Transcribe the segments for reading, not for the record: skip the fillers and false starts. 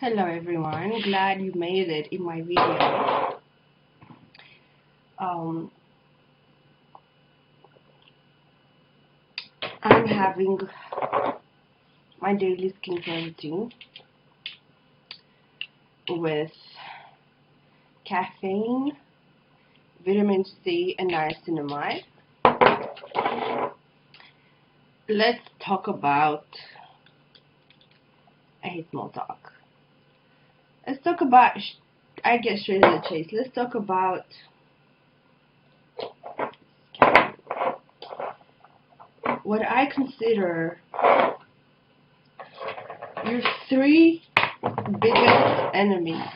Hello everyone, glad you made it in my video. I'm having my daily skincare routine with caffeine, vitamin C, and niacinamide. Let's talk about, I hate small talk. Let's talk about, I get straight to the chase. Let's talk about what I consider your three biggest enemies,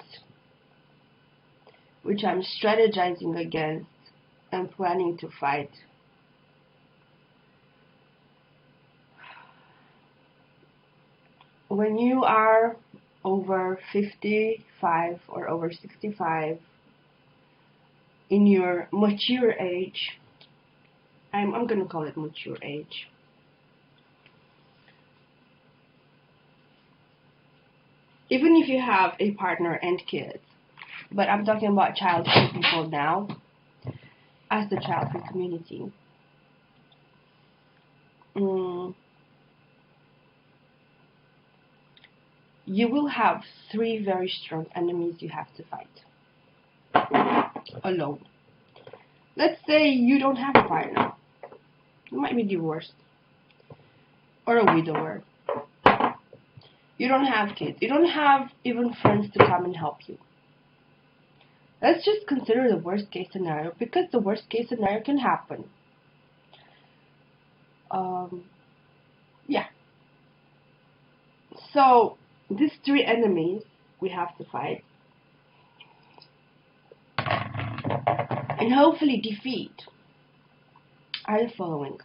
which I'm strategizing against and planning to fight. When you are over 55 or over 65 in your mature age, I'm gonna call it mature age, even if you have a partner and kids, but I'm talking about child-free people now, as the child-free community. You will have three very strong enemies you have to fight alone. Let's say you don't have a partner. You might be divorced or a widower. You don't have kids. You don't have even friends to come and help you. Let's just consider the worst case scenario, because the worst case scenario can happen. Yeah. So these three enemies we have to fight and hopefully defeat are the following.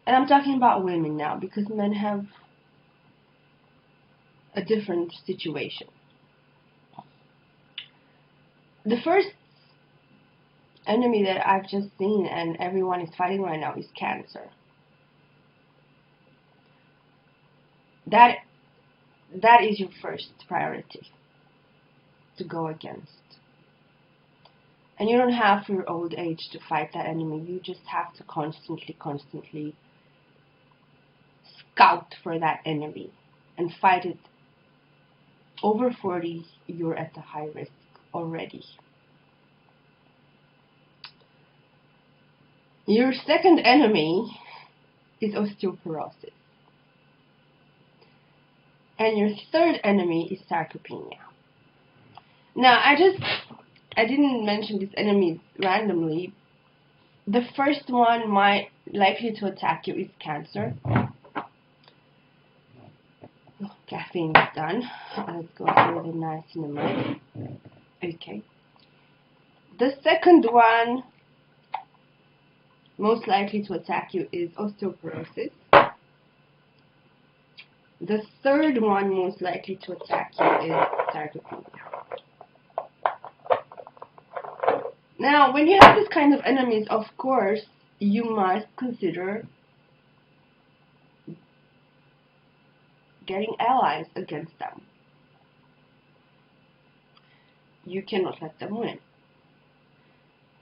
And I'm talking about women now, because men have a different situation. The first enemy that I've just seen and everyone is fighting right now is cancer. That is your first priority to go against. And you don't have for your old age to fight that enemy. You just have to constantly scout for that enemy and fight it. Over 40, you're at a high risk already. Your second enemy is osteoporosis. And your third enemy is sarcopenia. Now, I didn't mention these enemies randomly. The first one likely to attack you is cancer. Caffeine is done. Let's go through the niacinamide. Okay. The second one most likely to attack you is osteoporosis. The third one most likely to attack you is sarcopenia. Now, when you have this kind of enemies, of course, you must consider getting allies against them. You cannot let them win.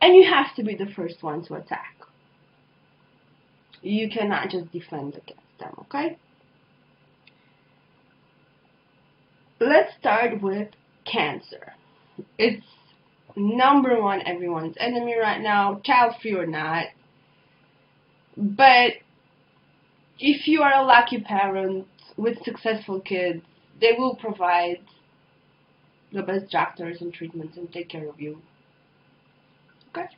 And you have to be the first one to attack. You cannot just defend against them, okay? Let's start with cancer. It's number one everyone's enemy right now, child-free or not. But if you are a lucky parent with successful kids, they will provide the best doctors and treatments and take care of you. Okay?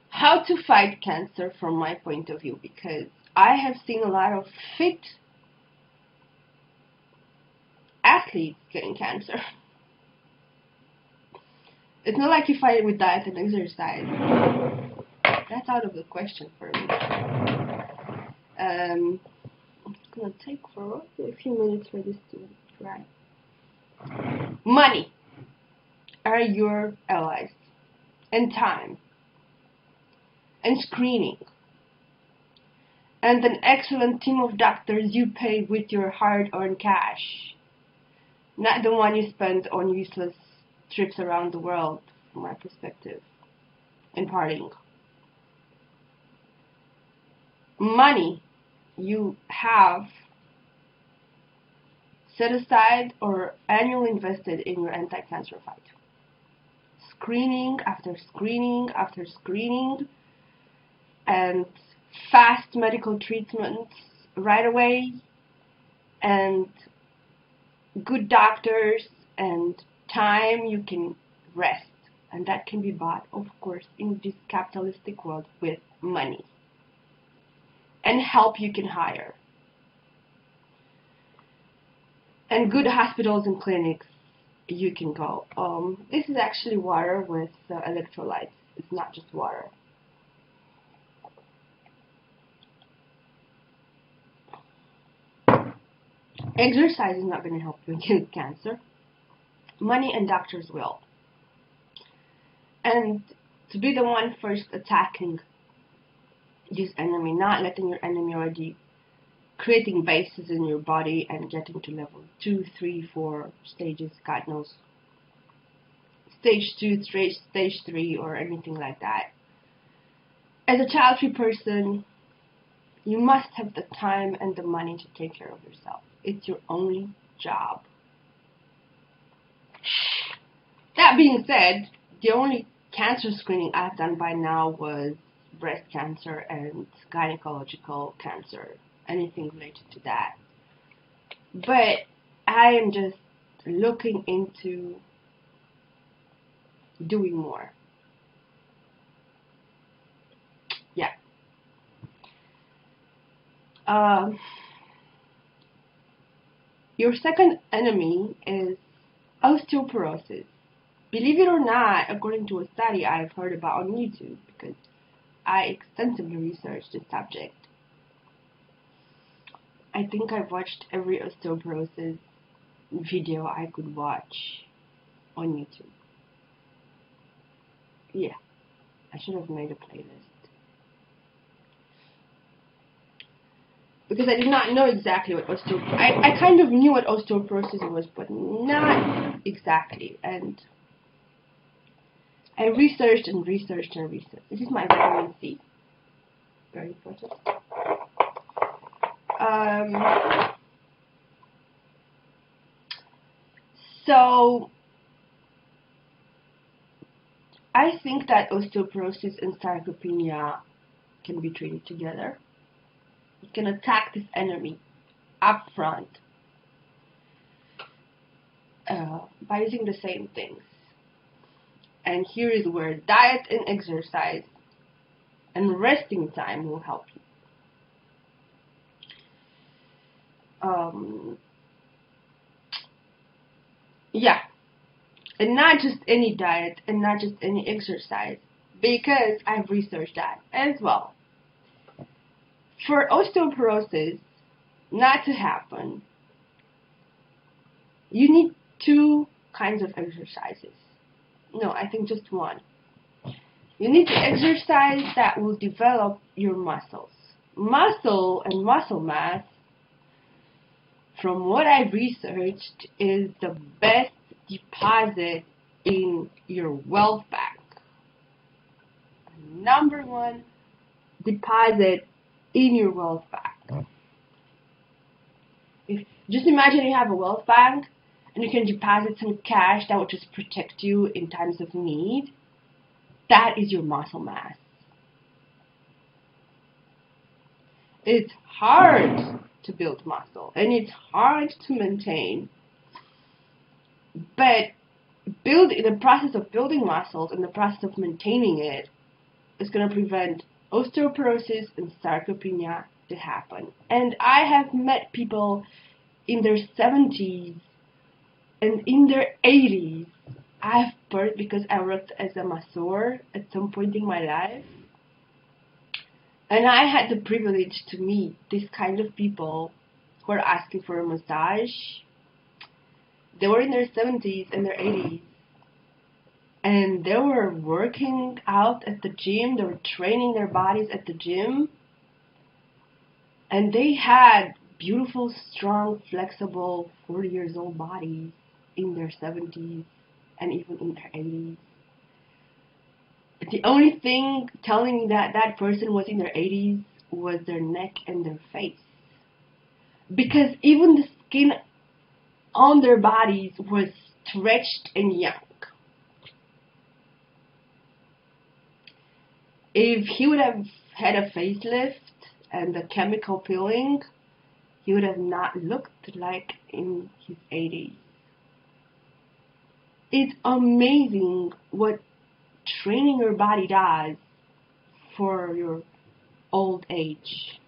How to fight cancer from my point of view, because I have seen a lot of fit athletes getting cancer. It's not like you fight it with diet and exercise. That's out of the question for me. It's gonna take for a few minutes for this to dry. Money are your allies, and time, and screening. and an excellent team of doctors you paid with your hard-earned cash, not the one you spent on useless trips around the world, from my perspective, and partying. Money you have set aside or annually invested in your anti-cancer fight. Screening after screening after screening, and fast medical treatments right away, and good doctors, and time you can rest. And that can be bought, of course, in this capitalistic world with money. And help you can hire. And good hospitals and clinics you can go. This is actually water with electrolytes. It's not just water. Exercise is not going to help you against cancer. Money and doctors will. And to be the one first attacking this enemy, not letting your enemy already creating bases in your body and getting to level 2, 3, 4 stages, God knows. Stage 2, stage 3, or anything like that. As a child-free person, you must have the time and the money to take care of yourself. It's your only job. That being said, the only cancer screening I've done by now was breast cancer and gynecological cancer, anything related to that. But I am just looking into doing more. Yeah. Your second enemy is osteoporosis. Believe it or not, according to a study I've heard about on YouTube, because I extensively researched this subject. I think I've watched every osteoporosis video I could watch on YouTube. Yeah, I should have made a playlist. Because I did not know exactly what osteoporosis... I kind of knew what osteoporosis was, but not exactly. And I researched and researched and researched. This is my vitamin C. Very important. So, I think that osteoporosis and sarcopenia can be treated together. You can attack this enemy up front by using the same things. And here is where diet and exercise and resting time will help you. Yeah, and not just any diet and not just any exercise, because I've researched that as well. For osteoporosis not to happen, you need 2 kinds of exercises. No, I think just 1. You need to exercise that will develop your muscles. Muscle and muscle mass, from what I've researched, is the best deposit in your wealth bank. Number 1 deposit in your wealth bank. Just imagine you have a wealth bank and you can deposit some cash that will just protect you in times of need. That is your muscle mass. It's hard to build muscle and it's hard to maintain, but the process of building muscles and the process of maintaining it is going to prevent osteoporosis and sarcopenia to happen. And I have met people in their 70s and in their 80s. I've heard, because I worked as a masseur at some point in my life, and I had the privilege to meet this kind of people who are asking for a massage. They were in their 70s and their 80s, and they were working out at the gym, they were training their bodies at the gym, And they had beautiful, strong, flexible 40 years old bodies in their 70s and even in their 80s. The only thing telling me that that person was in their 80s was their neck and their face. Because even the skin on their bodies was stretched and young. If he would have had a facelift and the chemical peeling, he would have not looked like in his 80s. It's amazing what training your body does for your old age.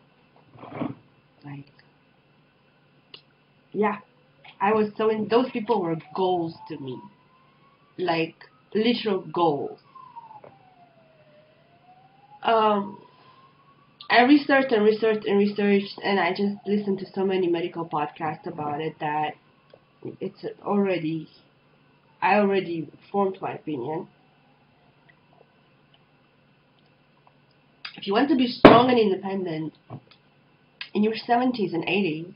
Like, yeah, I was so in. Those people were goals to me, like literal goals. I researched and researched and researched, and I just listened to so many medical podcasts about it that it's already. I already formed my opinion. If you want to be strong and independent in your 70s and 80s,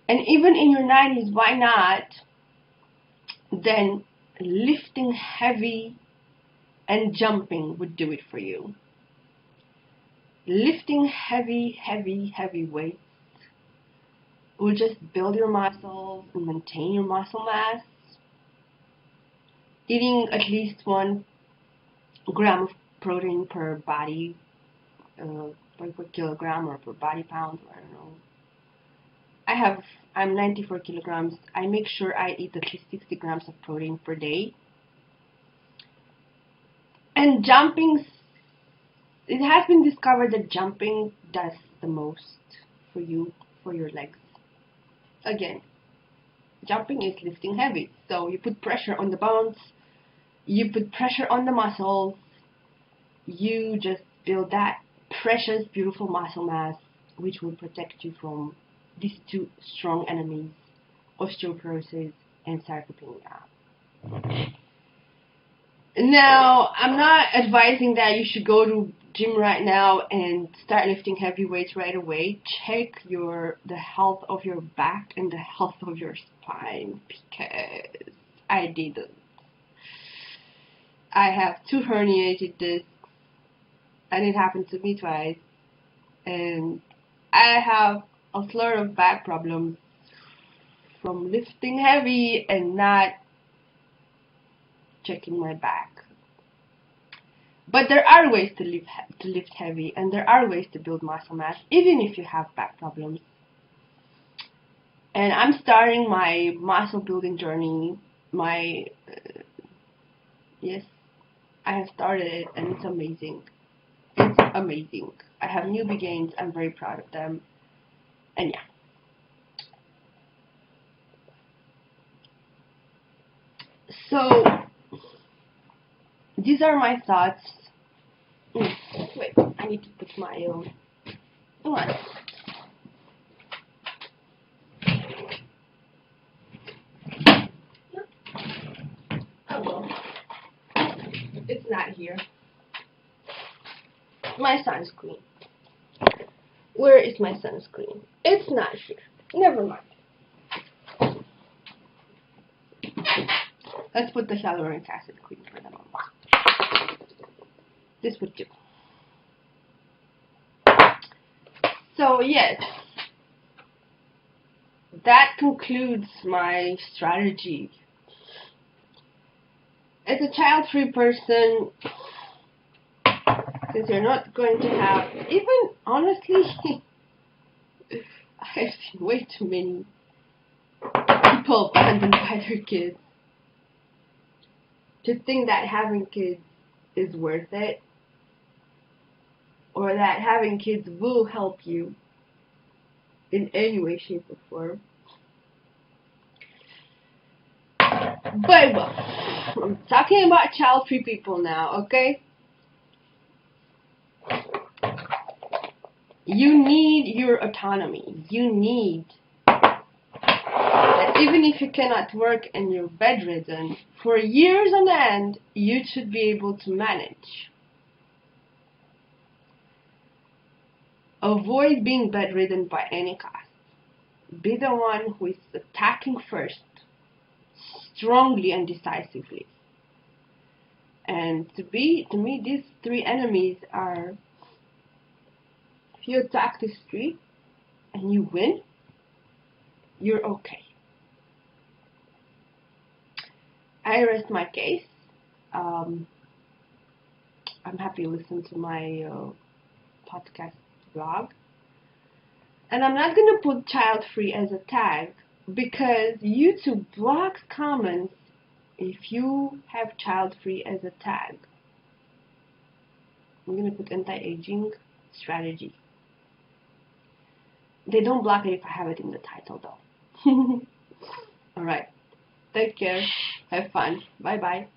and even in your 90s, why not? Then lifting heavy and jumping would do it for you. Lifting heavy weights will just build your muscles and maintain your muscle mass. Eating at least 1 gram of protein per body, per kilogram or per body pound, I don't know. I'm 94 kilograms. I make sure I eat at least 60 grams of protein per day. And jumping, it has been discovered that jumping does the most for you, for your legs. Again, jumping is lifting heavy. So you put pressure on the bones, you put pressure on the muscles, you just build that precious, beautiful muscle mass, which will protect you from these 2 strong enemies, osteoporosis and sarcopenia. Now, I'm not advising that you should go to gym right now and start lifting heavy weights right away. Check the health of your back and the health of your spine, because I didn't. I have 2 herniated discs, and it happened to me twice, and I have a lot of back problems from lifting heavy and not checking my back. But there are ways to lift heavy, and there are ways to build muscle mass, even if you have back problems. And I'm starting my muscle building journey. Yes, I have started it, and it's amazing. It's amazing. I have newbie gains. I'm very proud of them. And yeah. So, these are my thoughts. Wait, I need to put my own. Come on. Oh well. It's not here. My sunscreen. Where is my sunscreen? It's not here. Never mind. Let's put the hyaluronic acid cream for them on. This would do. So yes, that concludes my strategy. As a child-free person, since you're not going to have, even honestly, I've seen way too many people abandoned by their kids. To think that having kids is worth it, or that having kids will help you in any way, shape, or form. But well, I'm talking about child-free people now, okay? You need your autonomy. You need that even if you cannot work and you're bedridden, for years on end, you should be able to manage. Avoid being bedridden by any cost. Be the one who is attacking first, strongly and decisively. And to me, these three enemies are: if you attack these three and you win, you're okay. I rest my case. I'm happy you listen to my podcast blog. And I'm not going to put Childfree as a tag because YouTube blocks comments if you have Childfree as a tag. I'm going to put anti-aging strategy. They don't block it if I have it in the title though. Alright. Take care. Have fun. Bye bye.